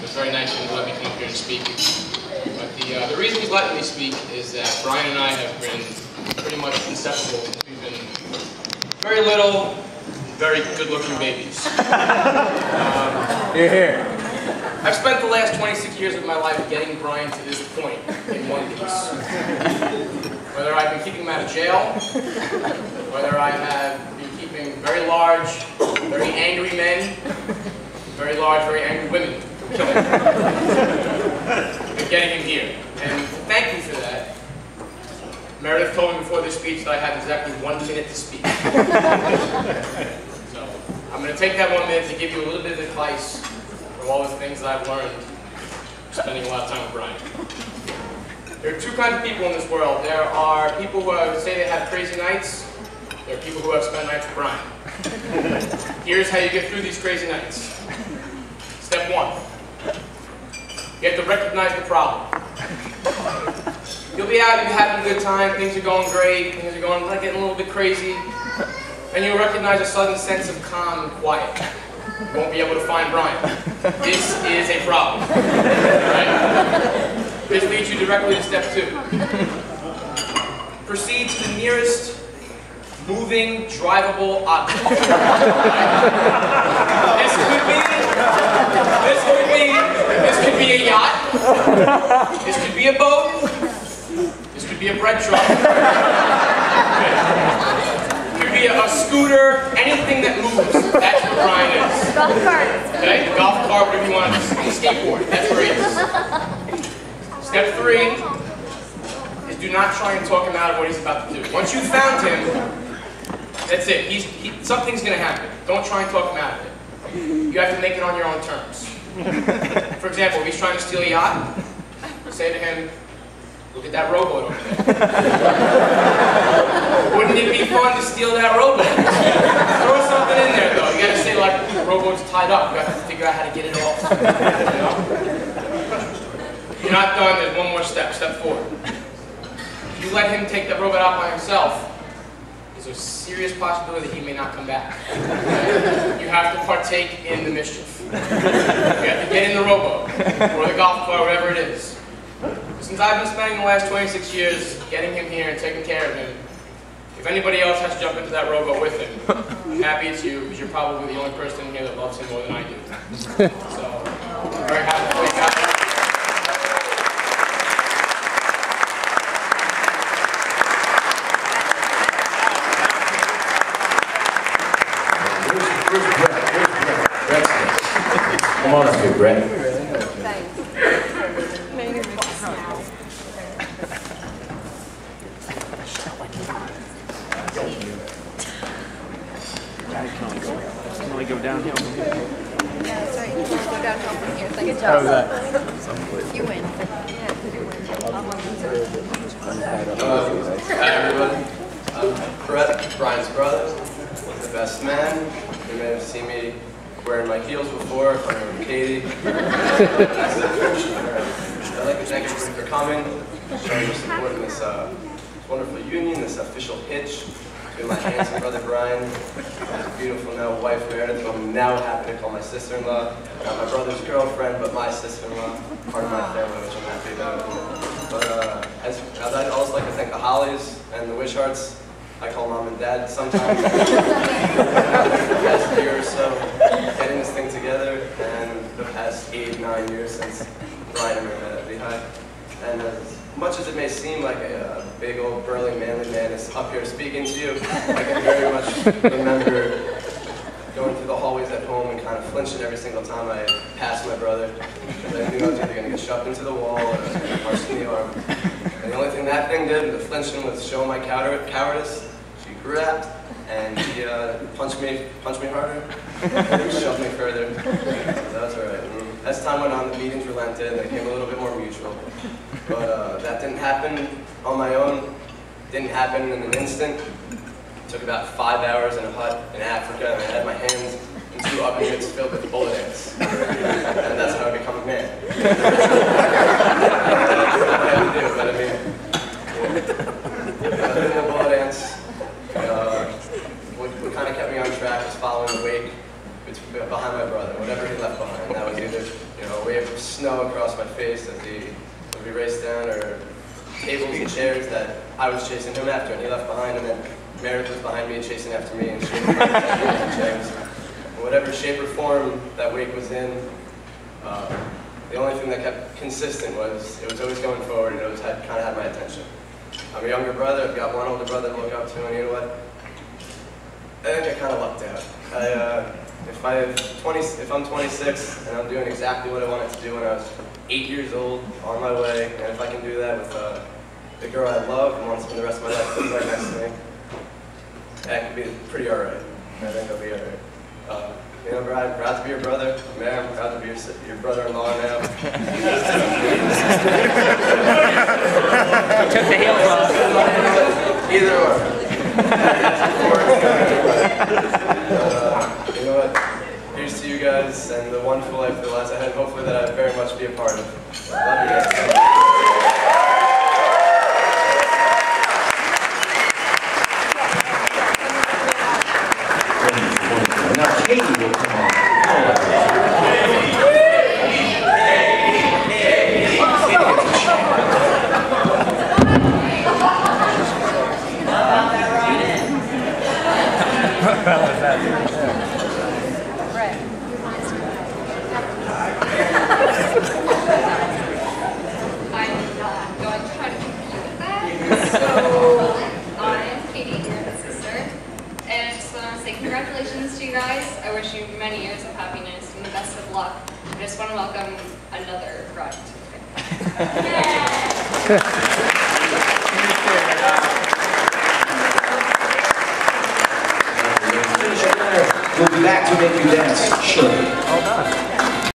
It was very nice of him to let me come up here and speak. But the reason he's letting me speak is that Brian and I have been pretty much inseparable since we've been very little, very good-looking babies. You're here. I've spent the last 26 years of my life getting Brian to this point in one piece. Whether I've been keeping him out of jail, whether I have been keeping very large, very angry men, very large, very angry women from killing him, and getting him here. And to thank me for that, Meredith told me before this speech that I had exactly 1 minute to speak. So I'm going to take that 1 minute to give you a little bit of advice from all the things that I've learned spending a lot of time with Brian. There are two kinds of people in this world. There are people who say they have crazy nights. There are people who have spent nights with Brian. Here's how you get through these crazy nights. Step 1. You have to recognize the problem. You'll be out, you'll be having a good time, things are going great, things are going, like, getting a little bit crazy, and you'll recognize a sudden sense of calm and quiet. You won't be able to find Brian. This is a problem. Right? This leads you directly to step 2. Proceed to the nearest moving, drivable object. This could be a yacht. This could be a boat. This could be a bread truck. It could be a scooter. Anything that moves. That's what Brian is. Golf cart. Okay? The golf cart, whatever you want. The skateboard. That's where he is. Step 3 is do not try and talk him out of what he's about to do. Once you've found him, that's it. Something's going to happen. Don't try and talk him out of it. You have to make it on your own terms. For example, if he's trying to steal a yacht, say to him, look at that rowboat over there. Wouldn't it be fun to steal that rowboat? Throw something in there, though. You got to say, like, the rowboat's tied up. You got to figure out how to get it off. You know? You're not done. There's one more step. Step 4. If you let him take that rowboat out by himself, there's a serious possibility that he may not come back. You have to partake in the mischief. You have to get in the rowboat, or the golf cart, whatever it is. Since I've been spending the last 26 years getting him here and taking care of him, if anybody else has to jump into that rowboat with him, I'm happy it's you, because you're probably the only person in here that loves him more than I do. So, I'm very happy for you guys. Come on up here, Brett. Thanks. Can only go downhill from here. Yeah, that's right. You can go downhill from here. It's like a How was job. that? You win. Hi everybody. I'm Brett, Brian's brother, the best man. You may have seen me wearing my heels before, playing with Katie. I'd like to thank everybody for coming, showing your support in this wonderful union, this official hitch between my handsome brother Brian and his beautiful now wife Meredith, who I'm now happy to call my sister-in-law. Not my brother's girlfriend, but my sister-in-law, part of my family, which I'm happy about. But I'd also like to thank the Hollies and the Wisharts. I call Mom and Dad sometimes. The past year or so, getting this thing together, and the past 8-9 years since Brian and I met at Lehigh. And as much as it may seem like a big old burly manly man is up here speaking to you, I can very much remember going through the hallways at home and kind of flinching every single time I passed my brother. Because I knew I was either going to get shoved into the wall or punched in the arm. And the only thing that thing did, the flinching, was show my cowardice. She grabbed and she punched me harder, and shoved me further. So that was alright. As time went on, the meetings relented and they became a little bit more mutual. But that didn't happen on my own. Didn't happen in an instant. It took about 5 hours in a hut in Africa, and I had my hands in 2 oven mitts filled with bullet ants. And that's how I become a man. What I had to do, but I mean, other than the bullet ants, what kind of kept me on track was following the wake behind my brother, whatever he left behind. That was either, a wave of snow across my face as we raced down, or tables and chairs that I was chasing him after and he left behind, and then Meredith was behind me chasing after me and shaking my tables and chairs. In whatever shape or form that wake was in, the only thing that kept consistent was it was always going forward, and it always kind of had my attention. I'm a younger brother. I've got one older brother to look up to, and you know what? I think I kind of lucked out. If I'm 26 and I'm doing exactly what I wanted to do when I was 8 years old, on my way, and if I can do that with the girl I love and want to spend the rest of my life with right next to me, that could be pretty alright. I think I'll be alright. You know, Brian, proud to be your brother. Mary, I'm proud to be your brother-in-law now. Took the heels off. Either or. You know what? Here's to you guys and the wonderful life that lies ahead. Hopefully that I very much be a part of. Love you guys. Now Katie will come on. Congratulations to you guys. I wish you many years of happiness and the best of luck. I just want to welcome another bride. We'll be back to make you dance shortly. All done.